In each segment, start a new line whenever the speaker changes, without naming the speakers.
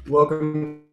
Welcome.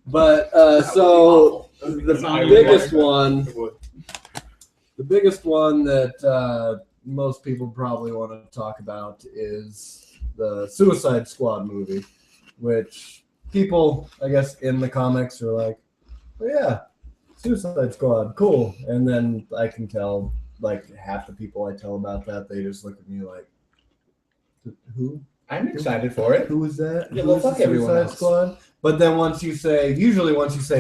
But so the biggest one that most people probably want to talk about is the Suicide Squad movie, which people, I guess, in the comics are like, oh, yeah, Suicide Squad, cool. And then I can tell, like, half the people I tell about that, they just look at me like, who?
I'm excited for it.
Who is that?
Yeah, well, fuck everyone else.
Squad? But then once you say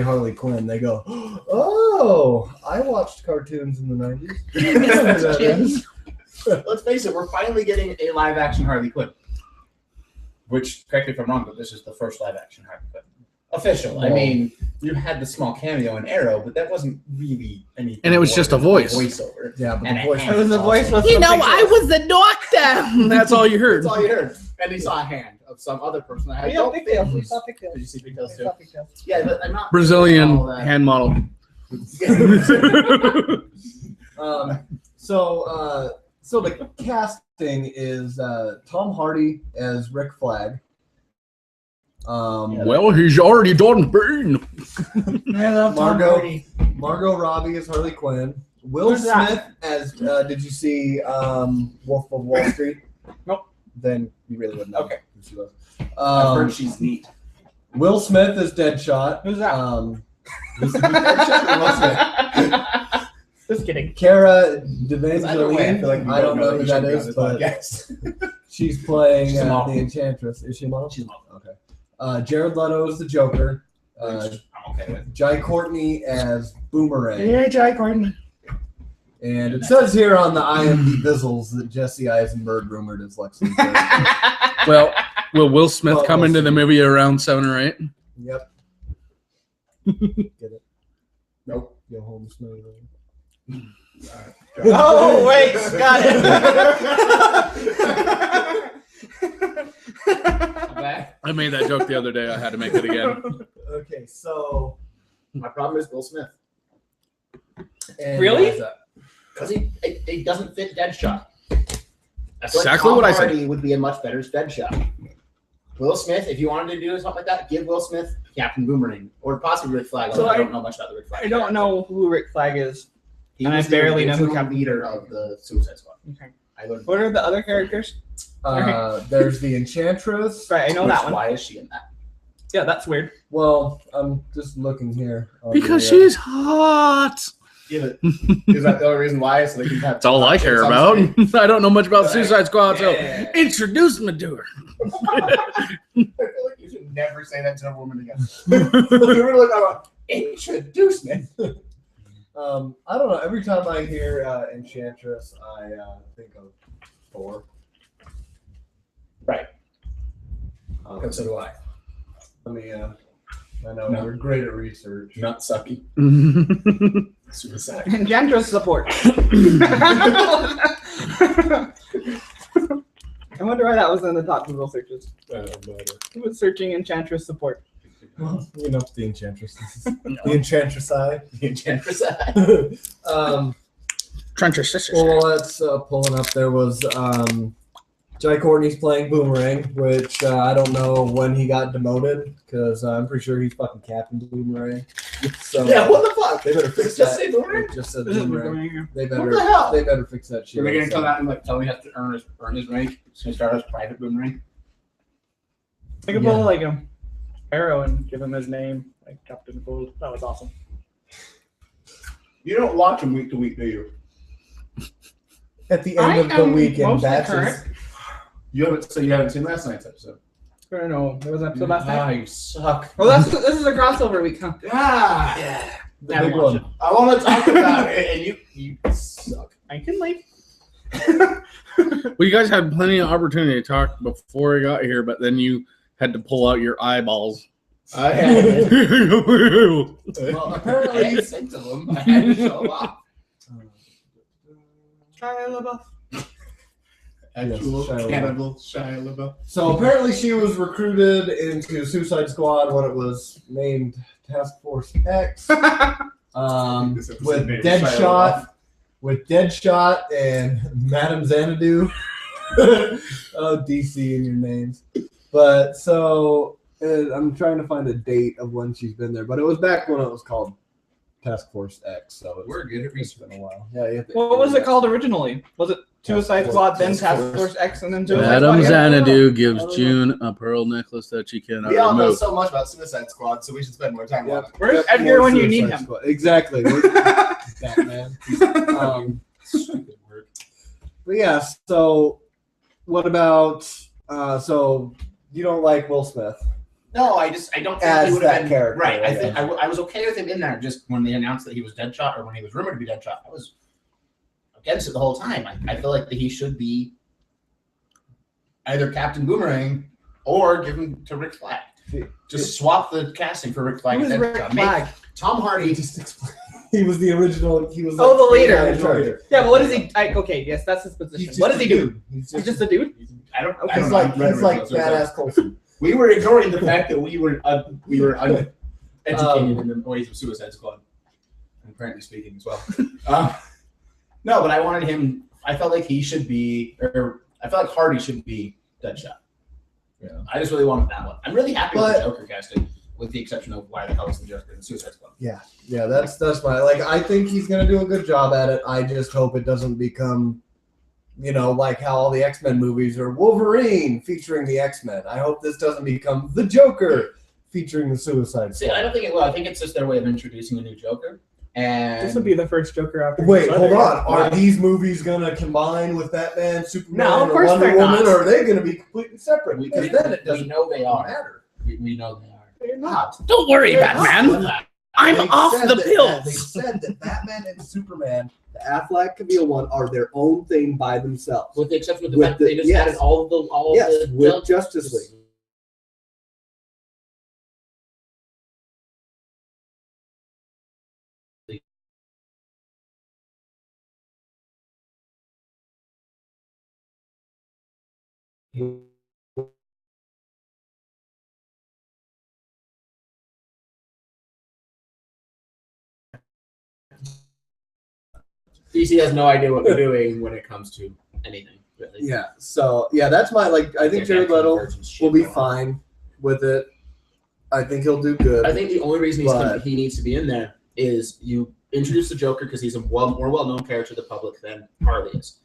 Harley Quinn, they go, oh, I watched cartoons in the 90s.
Let's face it, we're finally getting a live-action Harley Quinn. Which, correct me if I'm wrong, but this is the first live-action Harley Quinn. Official. I mean, you had the small cameo in Arrow, but that wasn't really anything.
And it was just a voice.
Voiceover.
Yeah, but
And
the voice
it
was a voice. Was
I was the doctor. That's all you heard.
That's all you heard. And he saw a hand of some other person that had no
pigtails.
pigtails.
Saw pigtails.
Did you see pigtails too?
Saw pigtails.
Yeah, but I'm not
Brazilian hand model.
So the casting is Tom Hardy as Rick Flag.
Well, he's already done been.
I love Tom Hardy.
Margot Robbie as Harley Quinn. Will
Who's
Smith
that?
as did you see Wolf of Wall Street?
Nope.
Then you really wouldn't know
Okay.
who she was.
I've heard she's neat.
Will Smith is Deadshot.
Who's that?
This is Deadshot or Will Smith?
Just kidding.
Cara
Either way, I feel like
Delevingne.
we
I don't know who
who
that
should be on
is,
this
but
podcast.
she's playing
She's a model.
the Enchantress. Is she a model?
She's a model.
Okay. Jared Leto is the Joker.
Which I'm okay with.
Jai Courtney as Boomerang.
Yeah, Jai Courtney.
And it says here on the IMDb Bizzles that Jesse Eisenberg rumored as Lex Luthor.
Well, will Will Smith
Well,
come
we'll
into
see.
the movie around 7 or 8?
Yep. Get it?
Nope.
Go home, smelly.
Oh wait, got it.
I made that joke the other day. I had to make it again.
Okay, so
My problem is Will Smith.
and
Really?
why is that?
Because he doesn't fit Deadshot. I feel
Exactly
Tom
what I said.
Hardy would be a much better Deadshot. Will Smith, if you wanted to do something like that, give Will Smith Captain Boomerang or possibly Rick Flag.
So
I don't know much about the Rick Flag.
I don't know who Rick Flag is.
He
and
was
I barely
the
know who
original
Captain
leader of the Suicide Squad.
Okay.
I learned.
What are the other characters?
There's the Enchantress.
Right, I know that one.
Why is she in that?
Yeah, that's weird.
Well, I'm just looking here. on
Because
the,
she's hot.
Yeah, but is that the only reason why? So they can have.
That's all I care
on
about.
screen?
I don't know much about
Right.
Suicide Squad, so
Yeah.
introduce me to her.
I feel like you should never say that to a woman again. You were like, introduce me.
I don't know. Every time I hear Enchantress, I think of Thor.
Right.
Um,
So do I.
Let me. I know we're great at research.
Not sucky. Suicide.
Enchantress support. I wonder why that was in the top Google searches. Who was searching Enchantress support?
Well, you know the Enchantress. The Enchantress Eye.
The Enchantress.
Trencher sisters.
Well, that's pulling up. There was Jai Courtney's playing Boomerang, which I don't know when he got demoted because I'm pretty sure he's fucking Captain Boomerang. So
Yeah, what the fuck?
they better
Does
fix
it just
that.
say Boomerang?
It just said
This is
Boomerang. They
What
better.
the hell?
They better fix that shit.
Are they gonna
So-
come out and like tell me he has to earn his rank? He's gonna start as private Boomerang.
I could pull like a arrow and give him his name, like Captain Gold. That was awesome.
You don't watch him week to week, do you?
at the
I
end of the
am
week in
mostly
batches.
current.
You haven't seen last night's episode.
I don't know. There was an episode last night.
You suck.
Well, this is a crossover week, huh?
Yeah.
The
Never
big
watched
one.
I want to talk about it, and you suck.
I can leave.
Well, you guys had plenty of opportunity to talk before I got here, but then you had to pull out your eyeballs.
I had it.
Well,
I
apparently,
had sent to them. I had to show up.
Shia LaBeouf.
Actual
Shia LaBeouf.
cannibal Shia LaBeouf.
so apparently she was recruited into Suicide Squad when it was named Task Force X.
This episode
With
named
Deadshot and Madame Xanadu. Oh, DC in your names. But so I'm trying to find a date of when she's been there, but it was back when it was called Task Force X. So
We're good at
it's
research.
been a while. Yeah, you have to,
What was it called originally? Was it Suicide
Task
Squad, then
Force.
Task Force X, and then Suicide
Madam
Squad? Yeah.
Xanadu gives June a pearl necklace that she cannot
We all know
remove.
so much about Suicide Squad, so we should spend more time
Yeah.
on it.
Where's
Yep,
Edgar
more
when you need
Suicide
him?
Squad. Exactly. Batman.
Stupid word.
But yeah, so what about so you don't like Will Smith?
No, I don't think
As
he would have
that
been
character,
right. I
yeah.
think I was okay with him in there. Just when they announced that he was Deadshot, or when he was rumored to be Deadshot, I was against it the whole time. I feel like that he should be either Captain Boomerang or give him to Rick Flag. Just swap the casting for Rick Flag.
Who is
and
Rick
Deadshot. Make
Flag?
Tom Hardy.
Just explain. He was the original. He was
Oh, the leader.
in charge.
Yeah, but what is he? Okay, yes, that's his position. What does he do?
He's
He's just a dude.
I don't. I
He's
don't
like
know. I've read
he's like
originals, so
badass Colson.
we were ignoring the fact that we were uneducated in the ways of Suicide Squad, and apparently speaking as well. No, but I wanted him. I felt like he should be, or I felt like Hardy should be Deadshot.
Yeah.
I just really wanted that one. I'm really happy with
But-
the Joker casting, with the exception of why the hell is the Joker in Suicide Squad.
Yeah, that's fine. Like I think he's gonna do a good job at it. I just hope it doesn't become, like how all the X-Men movies are Wolverine featuring the X-Men. I hope this doesn't become the Joker featuring the Suicide
See,
Squad.
I don't think it will. I think it's just their way of introducing a new Joker. And
This would be the first Joker after.
Wait, hold on. Are
Why?
these movies gonna combine with Batman, Superman,
No, of
or
course
Wonder
they're
Woman,
not.
or are they gonna be completely separate? Because
we,
then it
we
doesn't
know they are.
matter.
We know they are.
They're not.
Don't worry,
They're
Batman.
not.
I'm
They
off
said
the
that-
pills.
They said that Batman and Superman, the Affleck Cavill one, are their own thing by themselves.
With the exception of the
With
fact
the-
that they just
yes.
added all of
Yes,
the
with Justice League.
DC has no idea what they're doing when it comes to anything. Really.
Yeah. So that's my I think Jared Leto will be fine with it. I think he'll do good.
I think the only reason
But-
he needs to be in there is you introduce the Joker because he's a more well-known character to the public than Harley is.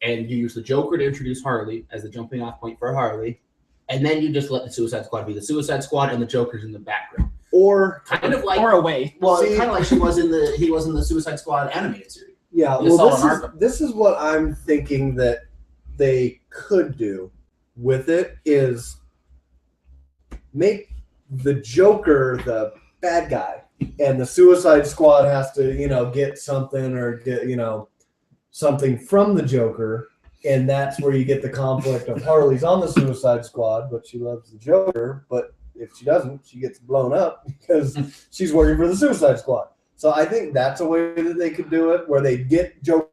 And you use the Joker to introduce Harley as the jumping off point for Harley. And then you just let the Suicide Squad be the Suicide Squad and the Joker's in the background.
or
Kind of like
or away.
See-
kind of like he was in the Suicide Squad animated series.
yeah.
Just
Well,
Solid Arkham.
this is what I'm thinking that they could do with it is make the Joker the bad guy, and the Suicide Squad has to get something or get something from the Joker. And that's where you get the conflict of Harley's on the Suicide Squad, but she loves the Joker. But if she doesn't, she gets blown up because she's working for the Suicide Squad. So I think that's a way that they could do it, where they get Joker.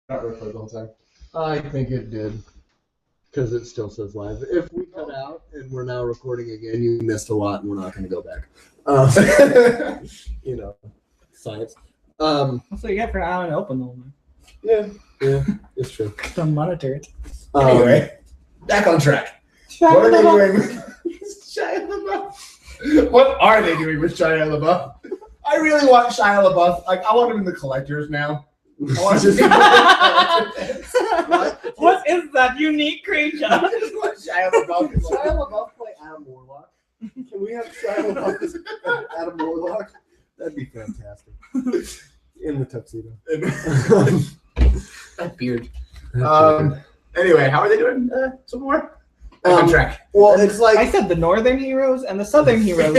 not record the whole time.
I think it did. Because it still says live. If we cut out and we're now recording again, you missed a lot and we're not going to go back. Science.
That's what you get for Island Open, though. Man.
Yeah, it's true.
Don't monitor it.
Anyway, back on track. What are they doing with Shia LaBeouf? What are they doing with Shia LaBeouf? I really want Shia LaBeouf. Like, I want him in the collectors now. I want to see
What is that unique creature?
I just want Shia LaBeouf.
Can Shia LaBeouf play Adam Warlock? Can we have Shia LaBeouf as Adam Warlock? That'd be fantastic. In the tuxedo.
That beard. Anyway, how are they doing? Some more? Back on track.
Well, it's like
I said the northern heroes and the southern heroes.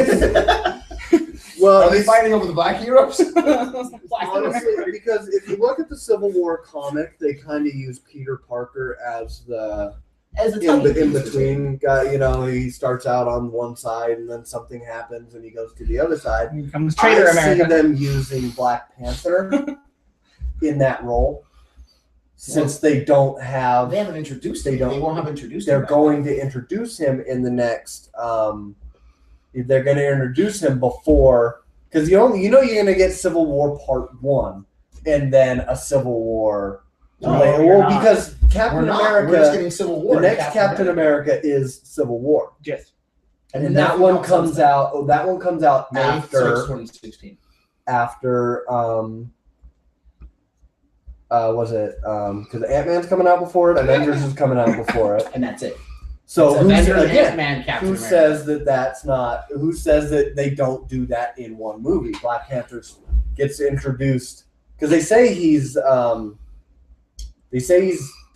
well,
Are they fighting over the black heroes?
honestly, because if you look at the Civil War comic, they kind of use Peter Parker as the in between guy. You know, he starts out on one side and then something happens and he goes to the other side.
Here comes Traitor
I
America.
see them using Black Panther in that role. Since they don't have,
They haven't introduced
They
him.
don't-
They won't have introduced
they're
him.
going to introduce him in the next. They're going to introduce him before, because you're going to get Civil War Part 1 and then a Civil War.
No,
later.
you're
Well,
not.
because
We're
Captain
not.
America,
We're just getting Civil War.
the
and
next Captain America is Civil War,
Yes.
and that
nothing
one
else
comes
since
out. Oh, that one comes out
May 6,
after
2016.
Was it because Ant-Man's coming out before it, Avengers is coming out before it.
And that's it.
So
It's
who's,
Avengers,
again,
Ant-Man, Captain
who
America.
says that that's not? Who says that they don't do that in one movie? Black Panther gets introduced because they say he's going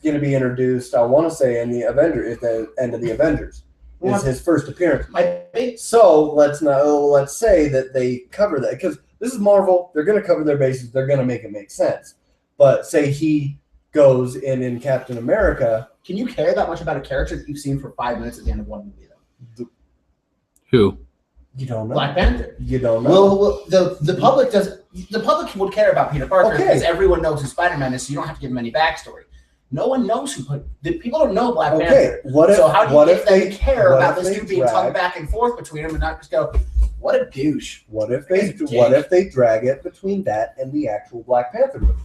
to be introduced. I want to say in the Avengers, at the end of the Avengers, is his first appearance.
My big
So let's say that they cover that because this is Marvel. They're going to cover their bases. They're going to make it make sense. But say he goes in Captain America.
Can you care that much about a character that you've seen for 5 minutes at the end of one movie, though?
Who?
You don't know.
Black Panther.
You don't know.
Well, the public does. The public would care about Peter Parker
Okay.
because everyone knows who Spider-Man is, so you don't have to give him any backstory. No one knows the people don't know Black
Okay.
Panther.
What if?
So how do
what
you
if
get them
they
to care
what
about
if
this
they
dude being
drag-
tongue back and forth between them and not just go, what a douche?
What if
He's a
they drag it between that and the actual Black Panther movie?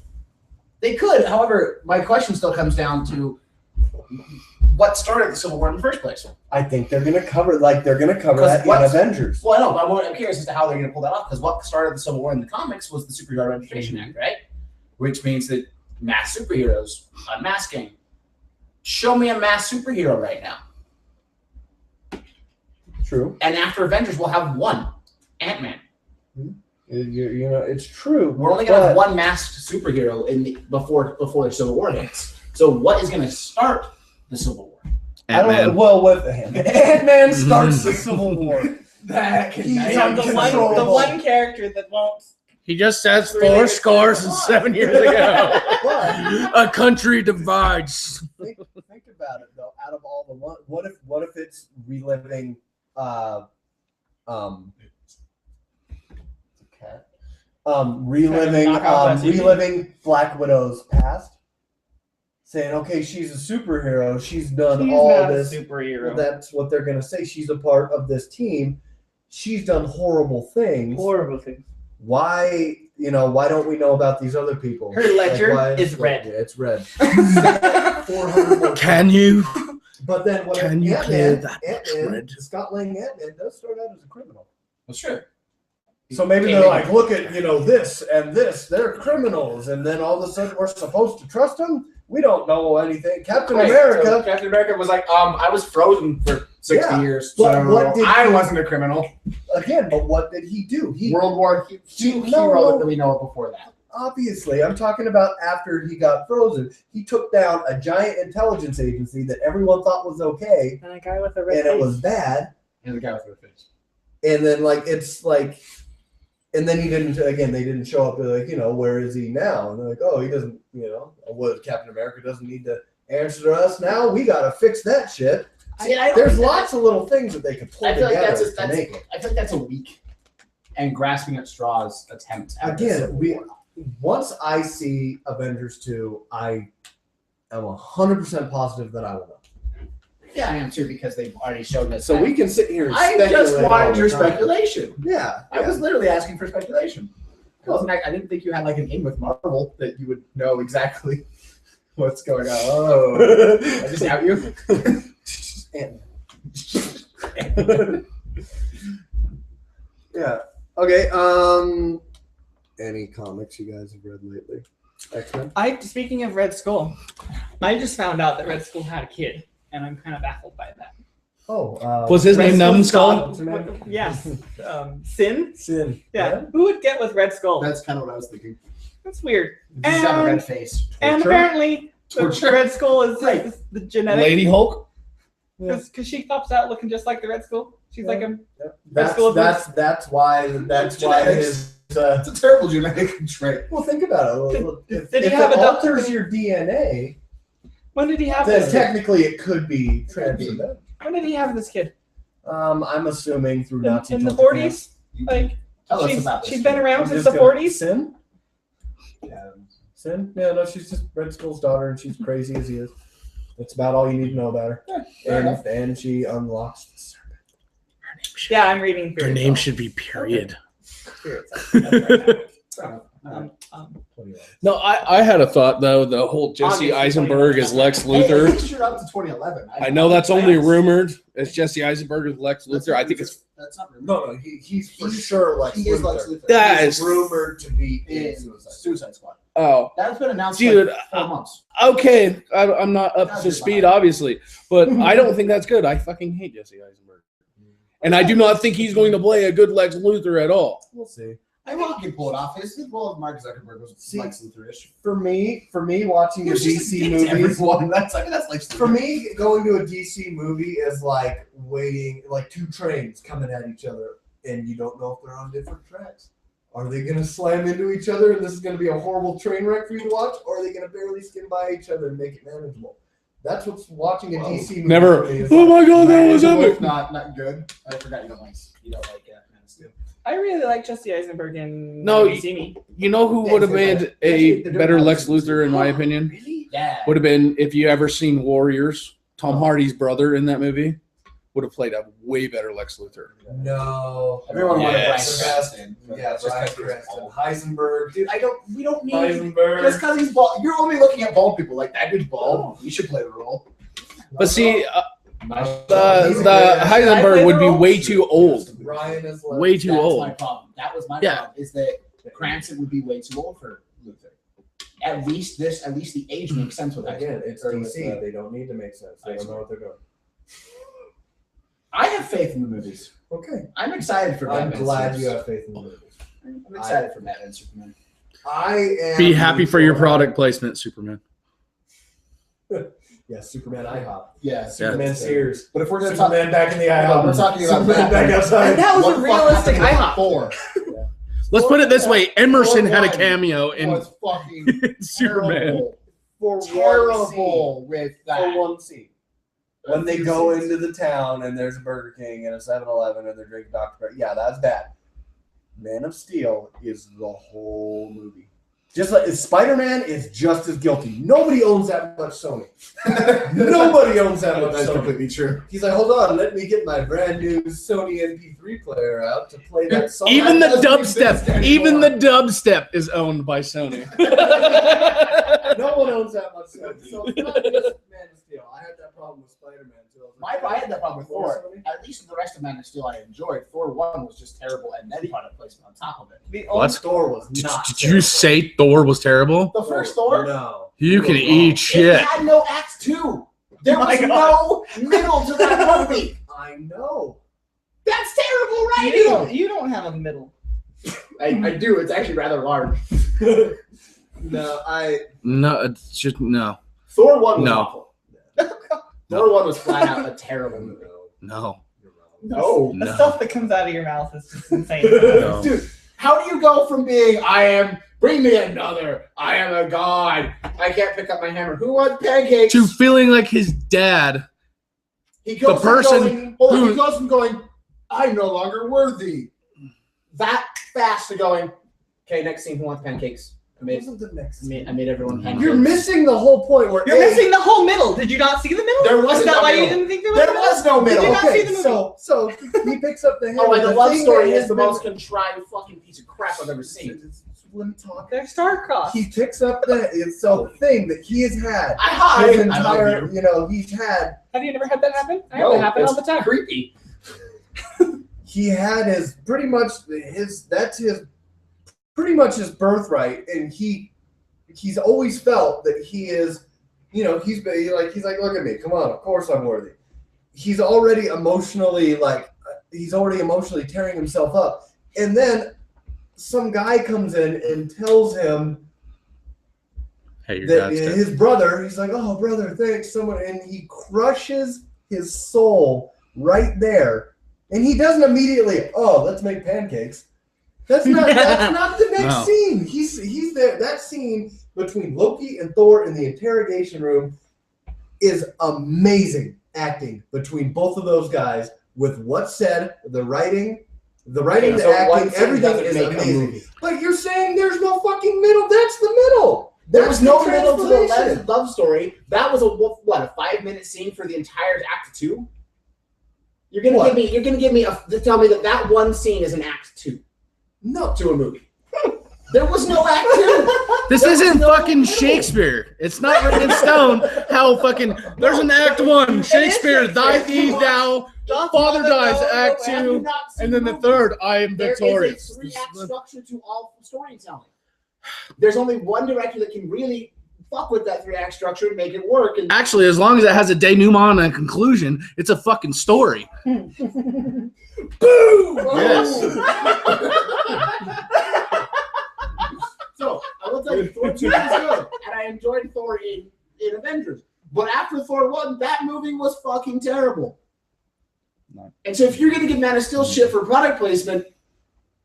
They could. However, my question still comes down to what started the Civil War in the first place.
I think they're gonna cover that in
what's-
Avengers.
Well, I know, but I'm curious as to how they're going to pull that off because what started the Civil War in the comics was the Superhero Registration Act, right? Which means that mass superheroes, unmasking. Show me a mass superhero right now.
True.
And after Avengers, we'll have one, Ant-Man.
You know, it's true.
We're only going to have
but-
one masked superhero before the Civil War hits. So what is going to start the Civil War?
I don't know.
Ant-Man.
Well, with Ant-Man starts the Civil War.
That
He's
He's
on
the
uncontrollable.
one character that won't.
He just says
Really
four
good
scores and
point.
7 years ago.
But
A country divides.
think about it though. Out of all the one, what if it's reliving reliving
Knock out that TV.
reliving Black Widow's past, saying, okay, she's a superhero, she's done
He's
all
not
this.
a superhero.
That's what they're gonna say. She's a part of this team. She's done horrible things.
Horrible thing.
Why don't we know about these other people?
Her ledger
why
is red.
Yeah, it's red. 400 more.
Can you?
But then what
Can you clear that
Ant-Man,
red?
Scott Lang Ant-Man does start out as a criminal.
That's true.
So maybe they're like, look at, this and this, they're criminals, and then all of a sudden we're supposed to trust them? We don't know anything. Captain
Right,
America,
so Captain America was like, I was frozen for 60
Yeah,
years,
but
so
what did
I
he-
wasn't a criminal.
again, but what did he do? He
World War II hero that we know of before that.
obviously, I'm talking about after he got frozen, he took down a giant intelligence agency that everyone thought was okay,
And a guy with a red
and
face.
it was bad.
He's the guy with the face.
And then and then he didn't. Again, they didn't show up. They're like, where is he now? And they're like, oh, he doesn't. What Captain America doesn't need to answer to us now. We got to fix that shit. There's lots of little things that they could pull
I feel like
together
that's
to make it.
I feel like that's a weak and grasping at straws attempt. At the
Again,
Civil
we
War.
once I see Avengers 2, I am 100% positive that I will know.
Yeah, I am too because they've already showed us.
So
that.
we can sit here and
I
speculate
just
all
wanted
the
your
time.
speculation.
Yeah.
I was literally asking for speculation. I didn't think you had like an in with Marvel that you would know exactly what's going on. Oh, I just out you.
Yeah. Okay. Any comics you guys have read lately? X-Men?
Speaking of Red Skull, I just found out that Red Skull had a kid, and I'm kind of baffled by that.
Oh.
Was his
Red
name
Skull's
Numbskull?
daughter- Yes. Sin?
Sin.
Yeah. Who would get with Red Skull?
That's kind of what I was thinking.
That's weird.
He's got a red face.
And
Torture?
apparently, the
Torture?
Red Skull is
Right.
the genetic.
Lady Hulk?
Because she pops out looking just like the Red Skull. She's like a
That's
Skull
why his.
It's a terrible genetic trait.
Well, think about it. If
Did he
it
have a doctor?
alters your DNA,
When did he have
then
this?
technically it could be transferred.
When did he have this kid?
I'm assuming through Nazi
In the
Japan.
40s? Like
Tell us
she's
about this
she's been
kid.
around
I'm
since
just
the
gonna-
40s.
Sin?
Yeah.
Sin? Yeah, no, she's just Red Skull's daughter, and she's crazy as he is. That's about all you need to know about her.
fair enough.
And she unlocks the serpent.
Yeah, I'm reading.
Her name should be period. No, I had a thought though. The whole Jesse
Obviously,
Eisenberg as Lex
Hey,
Luthor.
at least you're up to 2011.
I know that's only rumored. As Jesse Eisenberg as Lex Luthor. I think it's
that's not rumored.
No, he's for sure Lex
He is
Luthor.
Lex Luthor.
That
He's
is-
rumored to be in
in
Suicide.
Suicide Squad.
oh.
That's been announced
Dude,
like 4 months.
Okay, I'm not up
That'd
to
be
speed,
fine.
obviously, but I don't think that's good. I fucking hate Jesse Eisenberg, and I do not think he's going to play a good Lex Luthor at all.
We'll see.
I think he can pull it off. His role of Mark Zuckerberg was
See,
Lex Luthor-ish.
For me, watching the
He was just a
DC
dick to
movies,
everyone. That's Lex Luthor.
for me, going to a DC movie is like waiting, like two trains coming at each other, and you don't know if they're on different tracks. Are they going to slam into each other, and this is going to be a horrible train wreck for you to watch, or are they going to barely skin by each other and make it manageable? That's what's watching a DC movie.
Never.
for me is
Oh
like,
my god, that was
Both
epic.
not good. I forgot you don't like Man of Steel.
I really like Jesse Eisenberg in
No,
You See Me.
You know who would have made a better Lex Luthor, in my opinion?
Really? Yeah.
Would have been if you ever seen Warriors. Tom Hardy's brother in that movie would have played a way better Lex Luthor.
No.
Everyone wanted Bryan
Yes.
Cranston.
Yeah,
Just
Bryan
'cause he was
Cranston.
bald.
Heisenberg.
Dude, we don't need
Heisenberg.
just because he's bald. You're only looking at bald people. Like that dude's bald. You should play the role.
But see,
He's
the
a
the
good
Heisenberg would be
actor.
way too old.
Ryan is like,
Way too
That's
old.
my problem. That was my
Yeah.
problem. Is that Cranston would be way too old for Luthor. At least the age makes sense with that.
Again, it's
Or with,
DC. They don't need to make sense. They don't know what they're doing.
I have faith in the movies.
Okay.
I'm excited for
I'm
Batman.
glad
Superman.
you have faith in the movies.
I'm excited for Batman Superman.
I am.
Be happy for your product placement, Superman.
Yeah, Superman IHOP.
Yeah.
Superman Sears.
But if we're gonna talk,
Superman back in the
no,
IHOP.
we're talking about
Superman
Batman.
back outside.
And that was
What
a
the fuck
realistic
happened
IHOP.
Four
Let's put it this way: Emerson had a
one
cameo in
was fucking
Superman.
terrible.
For
Terrible with that.
For one scene. When they go into the town and there's a Burger King and a 7-Eleven and they're drinking Dr. Pepper. Yeah, that's bad. Man of Steel is the whole movie. Just like Spider-Man is just as guilty. Nobody owns that much Sony. Nobody owns that much
That's
Sony.
completely true.
He's like, hold on, let me get my brand new Sony MP3 player out to play that song.
Even the
That doesn't exist
dubstep, even the
anymore.
dubstep is owned by Sony.
No one owns that much Sony. So it's not just Man of Steel. I had that problem with Spider-Man too.
I had that problem with Thor.
Sony?
At least the rest of Man of Steel I enjoyed. Thor 1 was just terrible, and then product placement on top of it.
The
What?
Thor was
Did,
not.
did you say Thor was terrible?
The first Thor,
No.
You can
were
eat
wrong.
shit.
it had no Act 2. There
Oh my
was no middle to that movie.
I know.
That's terrible writing.
You don't have a middle.
I do. It's actually rather large.
No,
No, it's just no,
Thor 1 was
No.
awful. Thor 1 was flat out a terrible movie.
no,
No.
The
no.
stuff that comes out of your mouth is just insane.
No.
Dude, how do you go from being bring me another, I am a god, I can't pick up my hammer, who wants pancakes?
To feeling like his dad.
He goes
the person
from going, hold on,
who-
he goes from going, I'm no longer worthy, that fast to going, okay, next scene, who wants pancakes? I made,
wasn't the next scene.
I made everyone pancakes.
You're missing the whole point where
You're missing the whole middle. Did you not see the middle?
There wasn't
Is that
no
why you
middle.
didn't think
There was no
Did
middle.
you not see
Okay,
the movie?
so he picks up the hammer.
Oh, and the
the
love
thing
story
that
is
has
the
been-
most contrived fucking piece of crap I've ever seen.
Let me talk.
They're star-crossed.
He picks up the thing that he has had
I
his
love
entire,
you.
he's had.
Have you never had that happen? I have
No,
that happen all the
it's
time.
creepy.
He had his pretty much his birthright, and he's always felt that he is, he's like, look at me, come on, of course I'm worthy. He's already emotionally tearing himself up, and then some guy comes in and tells him
Hey, your
that
dad's dead.
his brother, he's like, oh brother, thanks, someone, and he crushes his soul right there, and he doesn't immediately, oh, let's make pancakes. That's not the next
No.
scene. He's there. That scene between Loki and Thor in the interrogation room is amazing acting between both of those guys with what's said, the writing, the
So one
acting,
scene
everything
doesn't
is
make a
amazing.
movie.
But you're saying there's no fucking middle. That's the middle.
There
That's
was no
the
middle to the
transformation.
love story. That was a 5-minute scene for the entire Act 2. You're gonna
What?
give me to tell me that one scene is an Act 2
No.
to a movie. There was no Act 2.
This
There was
isn't
no
fucking
middle.
Shakespeare. It's not written in stone how fucking. There's an act one. Shakespeare, thy thee, thou. Father dies, act
Have you
two.
not seen
And then the
movie?
third, I am
There is
victorious.
a 3-act structure to all storytelling. There's only one director that can really fuck with that 3-act structure and make it work. And
Actually, as long as it has a denouement and a conclusion, it's a fucking story.
boom!
Yes.
So I will tell you, Thor 2 is good, and I enjoyed Thor in Avengers. But after Thor 1, that movie was fucking terrible.
No.
And so if you're gonna give Man of Steel shit for product placement,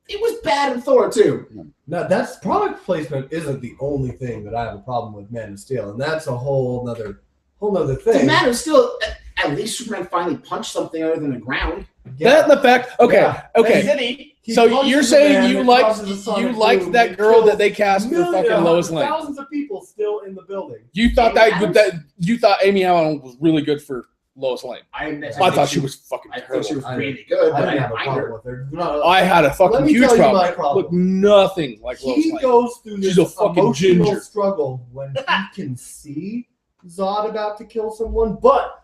it was bad in Thor 2.
Now, that's product placement isn't the only thing that I have a problem with Man of Steel, and that's a whole nother
The
thing.
Man of Steel, at least Superman finally punched something other than the ground.
That and the fact. Okay.
Yeah.
Okay.
City.
He
So
punches
you're
a
saying
man
you
that
liked
causes a sonic boom
that girl
kills
that they cast for fucking Lois Lane.
thousands of people still in the building.
You thought
Amy
that
Adams?
you thought Amy Allen was really good for Lois Lane.
I
I thought she was fucking
I thought she
terrible.
was really good,
I
but I
didn't have
didn't
a
mind
problem
her.
with her. No,
I had a
Let
fucking
me
huge
tell you
problem.
my problem.
Look nothing like Lois
He
Lane.
goes through this
She's a fucking
emotional
ginger.
struggle when he can see Zod about to kill someone, but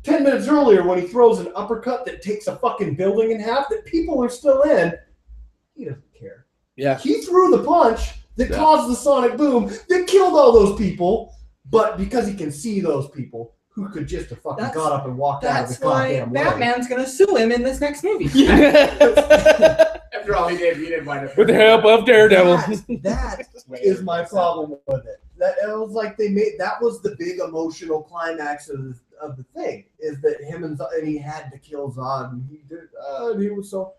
10 minutes earlier when he throws an uppercut that takes a fucking building in half that people are still in, he doesn't care.
Yeah.
He threw the punch that
Yeah.
caused the sonic boom that killed all those people, but because he can see those people who could just have fucking
That's-
got up and walked out of
That's
the
why
goddamn way.
Batman's gonna sue him in this next movie.
After all, he did wind up
With the help of Daredevil.
That is my problem with it. That it was like that was the big emotional climax of the thing, is that him and he had to kill Zod, and he did, and he was so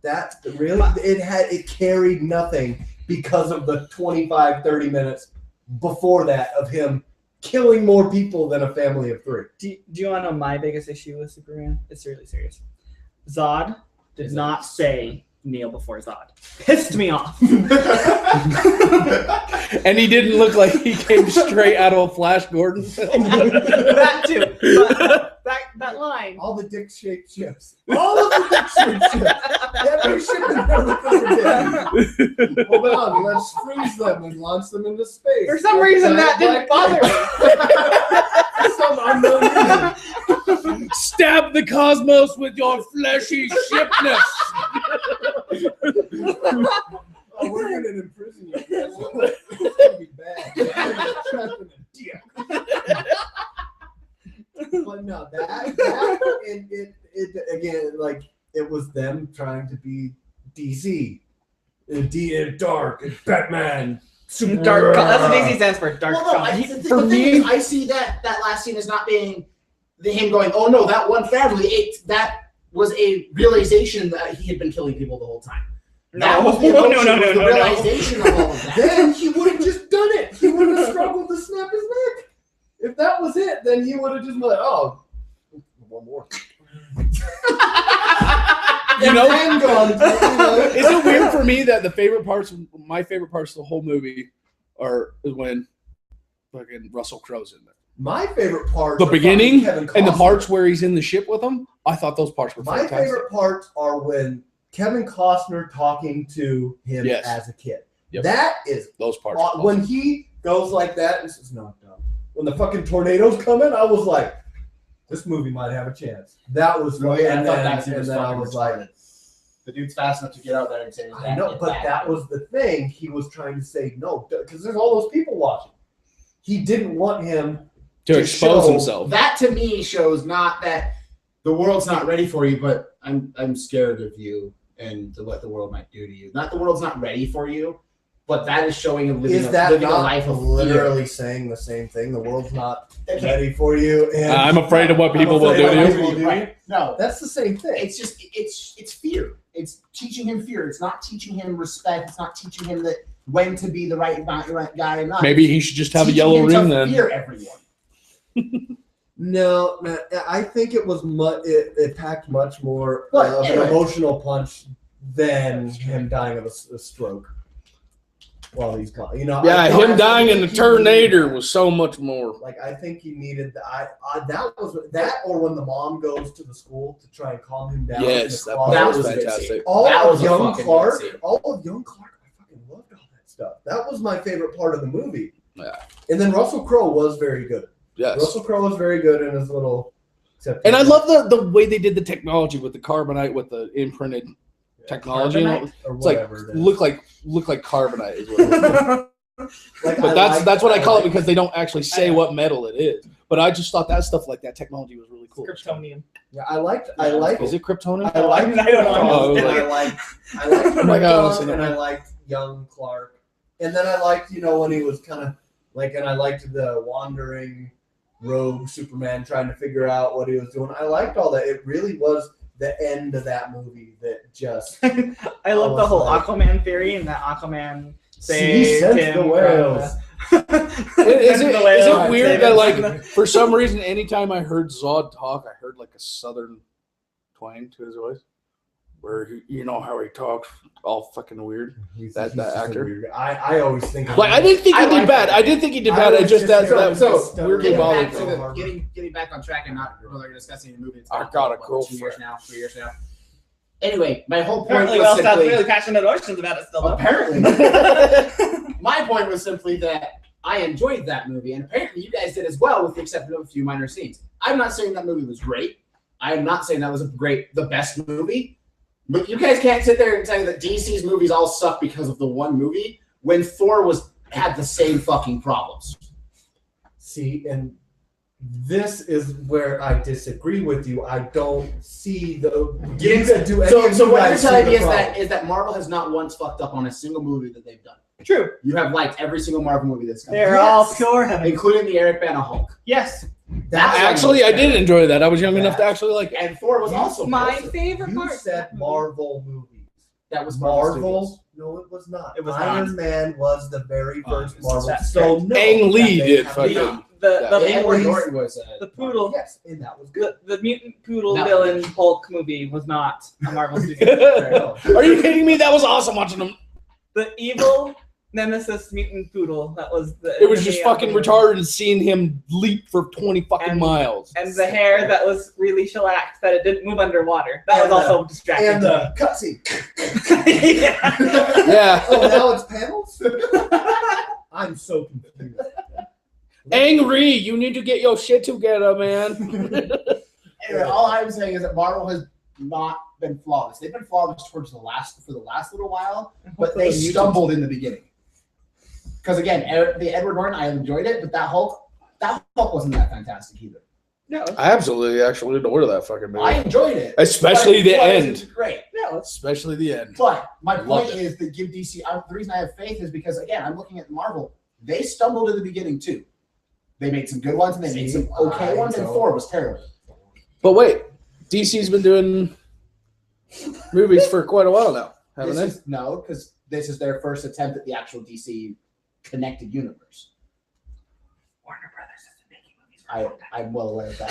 that really it carried nothing because of the 25-30 minutes before that of him killing more people than a family of 3.
Do you want to know my biggest issue with Superman? It's really serious. Zod did not say kneel before Zod. Pissed me off.
And he didn't look like he came straight out of a Flash Gordon film.
That too. But that line.
All the dick-shaped ships. All of the dick-shaped ships. Every ship has ever been. Hold on, let's freeze them and launch them into space.
For some reason, that didn't bother
For some unknown reason.
Stab the cosmos with your fleshy shipness.
Oh, we're gonna imprison you. It's gonna be bad. Trapped in a dick. But no, that and it again, like it was them trying to be DC. Dark, it's Batman. Super
Dark. That's what DC stands for. Dark.
Well, no,
Comedy.
the
For
thing
me-
is, I see that last scene as not being him going, oh no, that one family, that was a realization that he had been killing people the whole time. That was the emotion, was the realization of all of that.
Then he would have just done it. He wouldn't have struggled to snap his neck. If that was it, then he would have just been like, oh, one more.
You know,
And gone.
is it weird for me that my favorite parts of the whole movie are when fucking Russell Crowe's in there.
My favorite part.
The beginning
Kevin
and the
Costner.
parts where he's in the ship with them, I thought those parts were
My
fantastic.
favorite parts are when Kevin Costner talking to him
Yes.
as a kid.
Yep.
That is
Those parts. are
when
awesome.
he goes like that. This is not dumb. When the fucking tornadoes come in, I was like, this movie might have a chance. That was
Really?
and
I thought
then,
that scene
and
was
then I
fucking
was like,
retarded. The dude's fast enough to get out there and say,
I know, but that was the thing. He was trying to say no because there's all those people watching. He didn't want him
to expose
show
himself.
That to me shows not that the world's not ready for you, but I'm scared of you and what the world might do to you. Not the world's not ready for you, but that is showing and living,
Is that
living a
not
life of
literally saying the same thing? The world's not
fear.
ready for you. And
I'm afraid of what
I'm
people will
afraid
do
of
to
what
you.
people will do.
Right. No,
That's the same thing.
it's just it's fear. It's teaching him fear. It's not teaching him respect. It's not teaching him that when to be the right guy and not.
Maybe he should just have a
Teaching
yellow
him to
ring then.
Fear everyone.
No, I think it was it packed much more
But
of
anyway.
an emotional punch than him dying of a stroke while he's gone. You know,
Yeah,
I
him
think
dying in the
he
tornado
needed
was so much more.
that. Like I think he needed that was that, or when the mom goes to the school to try and calm him down.
Yes,
in the
that
closet.
That
was
was a good
fantastic.
scene.
all
That
of
was a
young
fucking
Clark.
good scene.
All of young Clark. I fucking loved all that stuff. That was my favorite part of the movie.
Yeah.
And then Russell Crowe was very good.
Yes.
Russell Crowe was very good in his little.
And I love the way they did the technology with the carbonite with the imprinted technology.
Carbonite or
It's like
whatever it is.
look like carbonite is what it is.
Like,
But
I
that's what I call it
like-
because they don't actually say what metal it is. But I just thought that stuff like that technology was really cool.
Kryptonian.
Yeah, I liked.
Is it Kryptonian?
I liked.
I don't know.
Oh,
and
like-
I liked.
Oh my God,
Krypton, and I liked young Clark, and then I liked when he was kind of like, and I liked the wandering rogue Superman trying to figure out what he was doing. I liked all that. It really was the end of that movie that just
I love the
was
whole
like-
Aquaman theory and that Aquaman
he
saved
sent
him
the
from
whales.
Is
the
it
whales,
weird
saved
that
him
like
from the-
for some reason anytime I heard Zod talk, I heard like a southern twang to his voice, where you know how he talks all fucking weird.
He's
That
just a
actor?
weird guy. I always think
Like I didn't think he
I
did
like
bad.
that.
I did think he did
I
bad.
was
It's just
just
that
so
weirdly
Getting
bothered
back to
me.
getting back on track and not really discussing the movie. It's
I
been,
got a
what,
girlfriend.
2 years now, 3 years now. Anyway, my whole point
Apparently, we
was
all have
simply,
really passionate emotions about it still. Though.
apparently, my point was simply that I enjoyed that movie, and apparently you guys did as well, with the exception of a few minor scenes. I'm not saying that movie was great. I am not saying that was the best movie. But you guys can't sit there and tell me that DC's movies all suck because of the one movie when Thor had the same fucking problems.
See, and this is where I disagree with you. I don't see the you could do any of
So
you
what you're
guys see
telling me
the
is
problem.
that Marvel has not once fucked up on a single movie that they've done.
True.
You have liked every single Marvel movie that's come out,
They're
Yes.
all pure heaven.
including the Eric Bana Hulk.
Yes.
That's
Actually, I did enjoy that. I was young enough to actually like it.
And Thor was also
My
closer.
favorite
You
part.
said Marvel movies.
That was
Marvel? No, it was not.
It was
Iron
not.
Man was the very
Oh,
first
it's
Marvel.
that's
So no,
Ang Lee
that
did
they
fucking-
have-
The
Edward
Lee's-
Norton was
the poodle.
Yes, and that was good.
The mutant poodle
No.
villain Hulk movie was not a Marvel studio.
Are you kidding me? That was awesome watching them.
The evil Nemesis mutant poodle that was the.
It was just
enemy of
fucking
the-
retarded seeing him leap for 20 fucking
And-
miles.
And the hair that was really shellacked that it didn't move underwater. That
And
was also distracting.
And the cutscene.
yeah.
Yeah.
Oh, now it's panels? I'm so confused.
Angry, you need to get your shit together, man.
Anyway, all I'm saying is that Marvel has not been flawless. They've been flawless towards the last little while, but they stumbled in the beginning. Because again, the Edward Norton, I enjoyed it, but that Hulk wasn't that fantastic either.
No.
I absolutely actually adore that fucking movie.
I enjoyed it,
Especially
but
the
it wasn't
end.
Great.
No.
Especially the end.
But my
Loved
point
it.
is that give DC. The reason I have faith is because again, I'm looking at Marvel. They stumbled in the beginning too. They made some good ones and they made some okay ones, and Thor was terrible.
But wait, DC's been doing movies for quite a while now, haven't they?
No, because this is their first attempt at the actual DC connected universe. Warner Brothers has been making movies I'm well aware of that.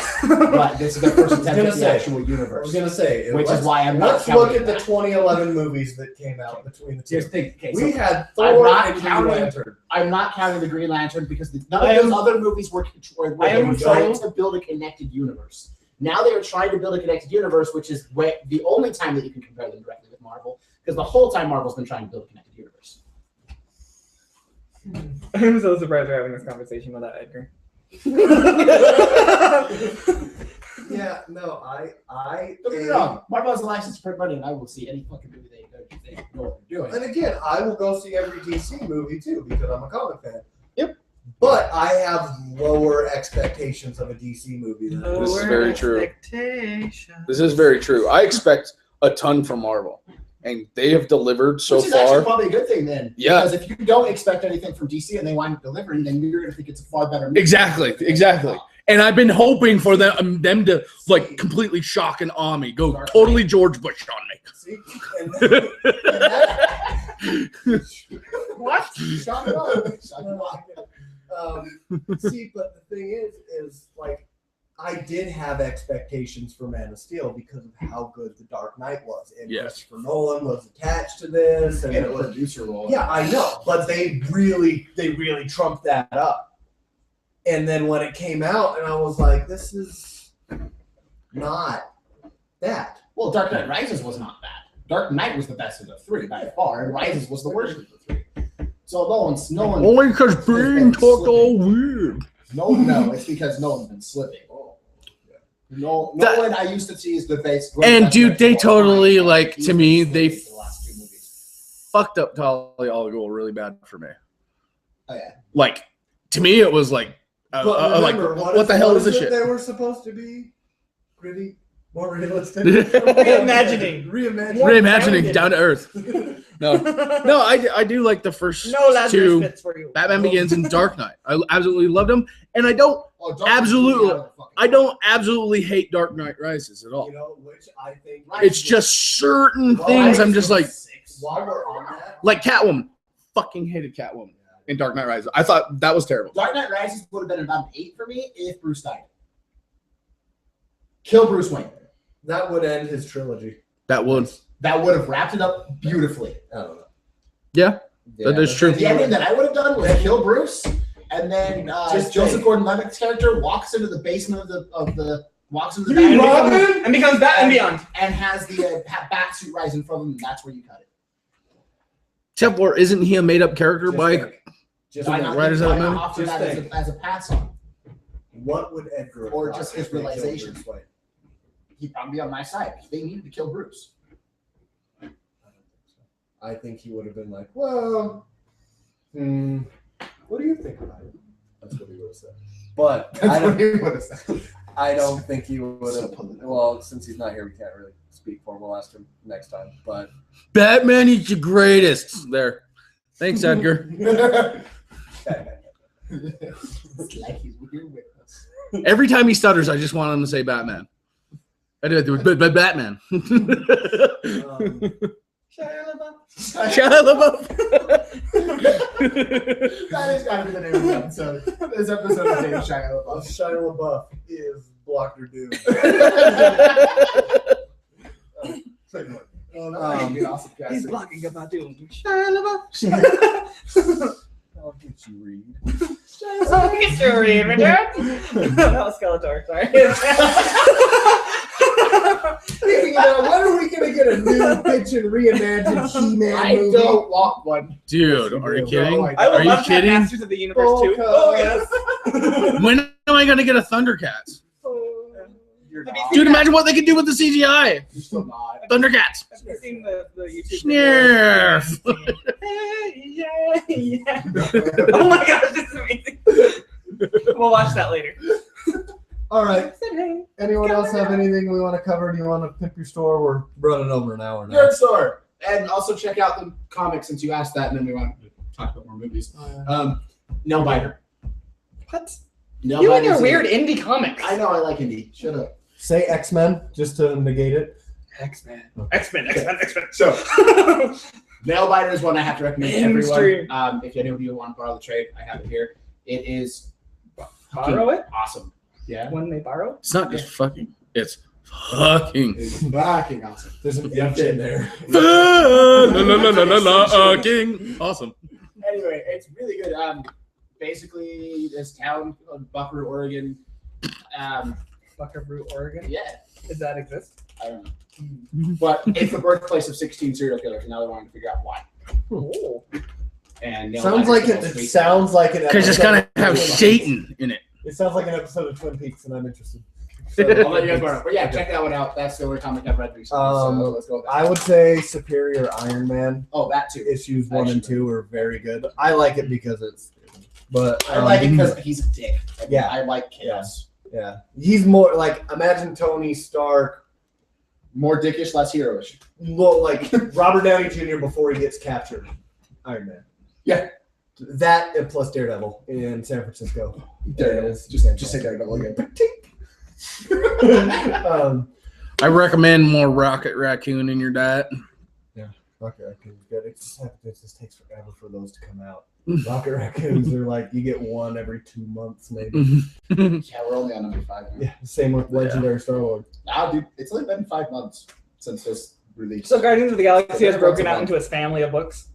But this is the first attempt at the actual
I was
universe.
gonna say,
Which is why I'm not
let's look
counting
at the
that.
2011 movies that came out between the two.
Just think, okay,
We
so
had
I'm
Thor
not
and Green
counting-
Lantern.
I'm not counting the Green Lantern because none
I
of those
am-
other movies were
I
they
am
were trying
so-
to build a connected universe. Now they are trying to build a connected universe, which is the only time that you can compare them directly with Marvel, because the whole time Marvel's been trying to build a connected universe.
I'm so surprised we're having this conversation without Edgar.
Yeah, no, I
Don't get me wrong, Marvel has the license to print money, and I will see any fucking movie they know what they're doing.
And again, I will go see every DC movie too because I'm a comic fan.
Yep.
But I have lower expectations of a DC movie than
This is
Lower
very true.
expectations.
This is very true. I expect a ton from Marvel, and they have delivered so
Which is actually
far.
probably a good thing then.
Yeah.
Because if you don't expect anything from DC and they wind up delivering, then you're going to think it's a far better movie.
Exactly. And I've been hoping for them to like completely shock and awe me, go totally George Bush on me.
See? And
What?
Shock it up. Shock it up.
see, but the thing is like I did have expectations for Man of Steel because of how good The Dark Knight was, and
Yes.
Christopher Nolan was attached to this, and
And
it
a
was
producer role.
yeah, I know, but they really trumped that up. And then when it came out, and I was like, this is not that.
Well, Dark Knight Rises was not bad. Dark Knight was the best of the three by far, and Rises was the worst of the three. So Nolan.
Only because
being talked all
weird.
No, it's because Nolan's been slipping. Nolan, I used to tease the face.
And dude, they totally like
He's
to
been
me
slipping
they
the last two movies.
fucked up Talia al Ghul really bad for me.
Oh yeah.
Like to me, it was like,
But
like
remember,
what the hell is this
it
shit?
They were supposed to be gritty, more realistic.
Reimagining.
Reimagining down to earth. No, I do like the first
No Lazarus
two.
fits for you.
Batman Begins and Dark Knight. I absolutely loved them, and I don't
Oh, Dark Knight's
Absolutely.
really out of the fucking-
absolutely hate Dark Knight Rises at all.
You know, which I think
It's just certain
Well,
things I'm
Rises
just
was
like
6.
while we're on that.
like Catwoman. Fucking hated Catwoman in Dark Knight Rises. I thought that was terrible.
Dark Knight Rises would have been about an 8 for me if Bruce died. Kill Bruce Wayne.
That would end his trilogy.
That would.
That would have wrapped it up beautifully.
I don't know.
Yeah, that is
but
true.
then
The
you
ending
would-
that I would have done was kill Bruce, and then
Just
Joseph
think.
Gordon-Levitt's character walks into the basement of the walks into
You
the
mean
Batman
Robin?
And becomes Batman Beyond.
and has the bat suit rise in front of him. And that's where you cut it.
Templar, isn't he a made up character
Just
by?
think. Just
Why
think.
not,
Right, is that
why
a
not
movie?
offer
Just
that
think.
as a pass on?
What would Edgar have
Or
thought
just his
if they killed
realization.
Bruce Wayne?
He'd probably be on my side. They needed to kill Bruce.
I think he would have been like, well, what do you think about it? That's what he would have said. But I don't,
he would have said.
I don't think he would
So
have.
political.
Well, since he's not here, we can't really speak for him. We'll ask him next time. But
Batman is the greatest. There. Thanks, Edgar.
It's like he's here with us.
Every time he stutters, I just want him to say Batman. I do it, but Batman. Shia LaBeouf.
That has got to be the name of the episode. This episode is named Shia LaBeouf.
Shia LaBeouf is Blocker Doom.
Oh, that would be an awesome
He's
casting.
blocking about doing.
I'll get you, Reed.
History, Richard. That was Skeletor. Sorry.
Speaking of that, when are we gonna get a new pitch and reimagined He-Man
I
movie?
don't want one.
Dude, are you kidding?
I would
Are you
love to have
kidding?
Masters of the Universe too.
Oh,
yes.
When am I gonna get a Thundercats?
You're
Have
not.
you seen
Dude, imagine what they could do with the CGI.
You're still not.
Thundercats.
Have you seen the YouTube?
Snarf.
Hey, yeah. Oh my gosh, this is amazing. We'll watch that later.
All right. Anyone else have anything we want to cover? Do you want to pimp your store? We're running over an hour now.
Nerd Store. And also check out the comics since you asked that, and then we want to talk about more movies. Nailbiter.
What?
Nailbiter.
You and your weird indie comics.
I know I like indie. Shut up.
Say X-Men just to negate it.
X-Men. X-Men.
So, Nailbiter is one I have to recommend
Mainstream.
everyone. If any of you want to borrow the trade, I have it here. It is
Borrow it?
awesome. Yeah.
when they borrow.
It's not just fucking. It's fucking.
It's fucking awesome.
There's an F in there.
Fucking awesome.
Anyway, it's really good. Basically, this town of Buckaroo, Oregon.
Buckaroo, Oregon.
Yeah,
Does that exist?
I don't know. But it's the birthplace of 16 serial killers, and now they're wanting to figure out why.
Oh.
And Neil
Sounds
Patrick
like it.
Harris
It
tweets
sounds like an.
Because it's
episode
gonna
of
have
Twin Peaks.
Satan in it.
It sounds like an episode of Twin Peaks, and I'm interested.
I'll let you guys go. But yeah, check that one out. That's the only comic I've read recently. So let's go with that.
I would say Superior Iron Man
Oh, that too.
issues 1 and 2 are very good. I like it because it's. But
I like it because he's a dick.
Yeah.
I like chaos.
yeah, he's more like imagine Tony Stark,
More dickish, less heroish.
like Robert Downey Jr. before he gets captured. Iron Man.
Yeah.
That and plus Daredevil in San Francisco.
Daredevil.
It's
Just say Daredevil again.
I recommend more Rocket Raccoon in your diet.
Rocket Raccoon's good. It just takes forever for those to come out. Rocket Raccoons are like you get one every 2 months maybe.
Yeah, we're only on number 5 now.
Yeah, same with Legendary Star-Lord.
Nah, dude, it's only been 5 months since this release.
So Guardians of the Galaxy has broken out into its family of books.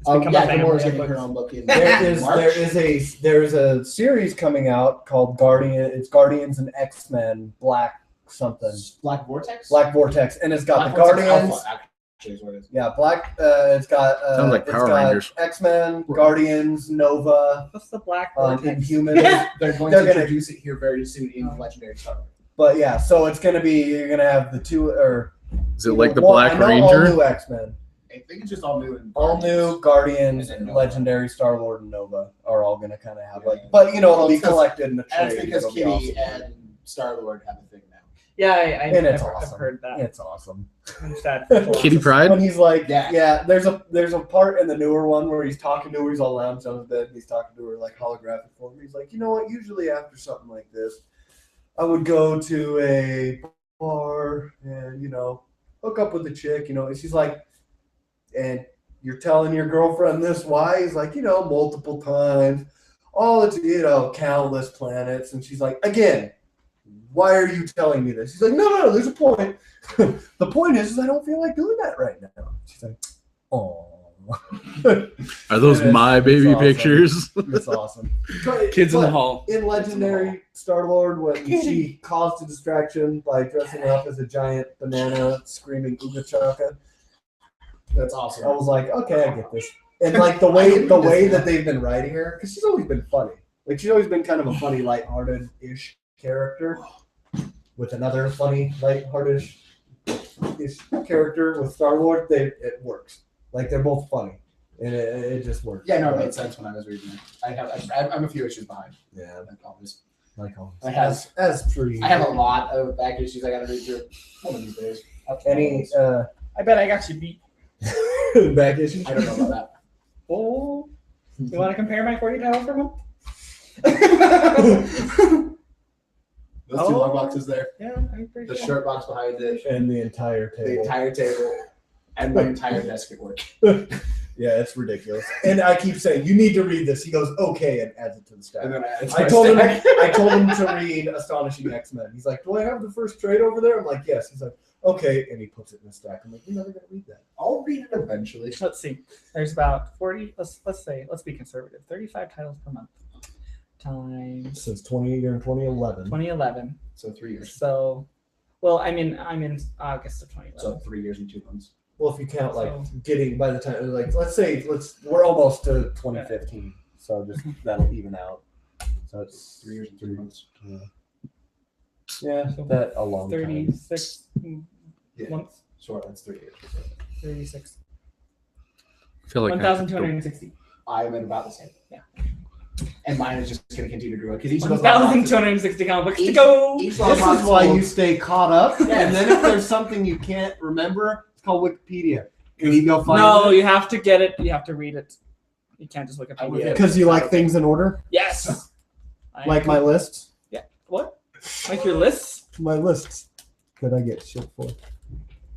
It's become a
yeah,
family
Gamora's
of
getting her
books.
own book in
There
March.
there's a series coming out called Guardians and X-Men Black something.
Black Vortex?
Black Vortex, and it's got
Black
the
Vortex
Guardians.
Alpha, actually, is what it is.
Yeah, Black. It's got
Sounds like
it's
Power
got
Rangers.
X-Men, Guardians, Nova,
What's the black vortex?
Inhumans.
They're going
They're
to
gonna-
introduce it here very soon in Legendary Star Wars.
But yeah, so it's gonna be you're gonna have the two or
Is it like the
one-
Black
I know
Ranger?
all new X-Men,
I think it's just all new. And
all new Guardians,
And then Nova.
Legendary Star Lord, and Nova are all gonna kind of have like,
Yeah.
but it'll
Well,
be
it's 'cause-
collected in the
And it's
trade.
because
It'll be
Kitty
awesome.
and Star Lord have a thing now.
Yeah,
And it's
I've
awesome.
heard that.
It's awesome.
I'm sad for
Kitty Pride?
When he's like,
Yeah.
yeah, there's a part in the newer one where he's talking to her, he's all lounged on his bed, and he's talking to her like holographic form. He's like, you know what? Usually after something like this, I would go to a bar and hook up with the chick. And she's like, and you're telling your girlfriend this? Why? He's like, multiple times, all it's countless planets, and she's like, again. Why are you telling me this? He's like, no, there's a point. The point is I don't feel like doing that right now. She's like, oh.
Are those
It is.
my
It's
baby
awesome.
pictures?
It's awesome.
Kids in the
But
hall.
in Legendary Star-Lord, when she caused a distraction by dressing up as a giant banana screaming Ooga Chaka,
That's
I
awesome.
was like, okay, I get this. And like the way that they've been writing her, because she's always been funny. Like she's always been kind of a funny, lighthearted-ish character with another funny, lighthearted-ish character with Star-Lord. It works. Like they're both funny, and it just works.
Yeah, no, it
But,
made sense when I was reading it. I'm a few issues behind.
Yeah,
Like always.
like always.
I have-
as per usual.
I have a lot of back issues I got to read through. One of these days.
Any
I bet I got you beat.
back issues?
I don't know about that.
Oh, you want to compare my 40 titles from him?
Those two long boxes there.
Yeah, I'm pretty
The
sure.
shirt box behind it.
And the entire
The
table.
entire table. And my entire desk at work.
Yeah, it's ridiculous. And I keep saying, you need to read this. He goes, okay, and adds it to the stack.
And then
I told him to read Astonishing X-Men. He's like, do I have the first trade over there? I'm like, yes. He's like, okay, and he puts it in the stack. I'm like, you're never gonna read that.
I'll read it eventually.
Let's see. There's about 40. Let's be conservative. 35 titles per month times
Since 2011.
2011.
So 3 years.
So, well, I'm in August of 2011.
So 3 years and 2 months.
Well, if you count like
So-
getting by the time, like we're almost to 2015, so just that'll even out. So it's
3 years and 3 months.
yeah,
So
that a long time.
36
Yeah.
months.
Sure, that's 3 years.
36.
I feel like
1,260.
I'm at about the same.
Yeah.
And mine is just going to continue to grow because each of those long boxes-
1,260 comic books to
Each-
go.
each
This
long box
is why
will-
you stay caught up,
Yes.
and then if there's something you can't remember, it's called Wikipedia. Can you go find
No,
it?
you have to get it. You have to read it. You can't just look at
I would
PDF.
get
Because you like things in order,
Yes. I-
like my lists.
what? Like your lists?
My lists that I get shit for.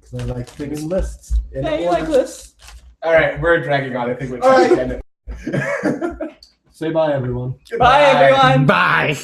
Because I like things in lists. In
Yeah, you
order.
like lists.
All right, we're dragging on. I think we're
All right.
trying to end it.
Say bye, everyone.
Bye, everyone.
Bye.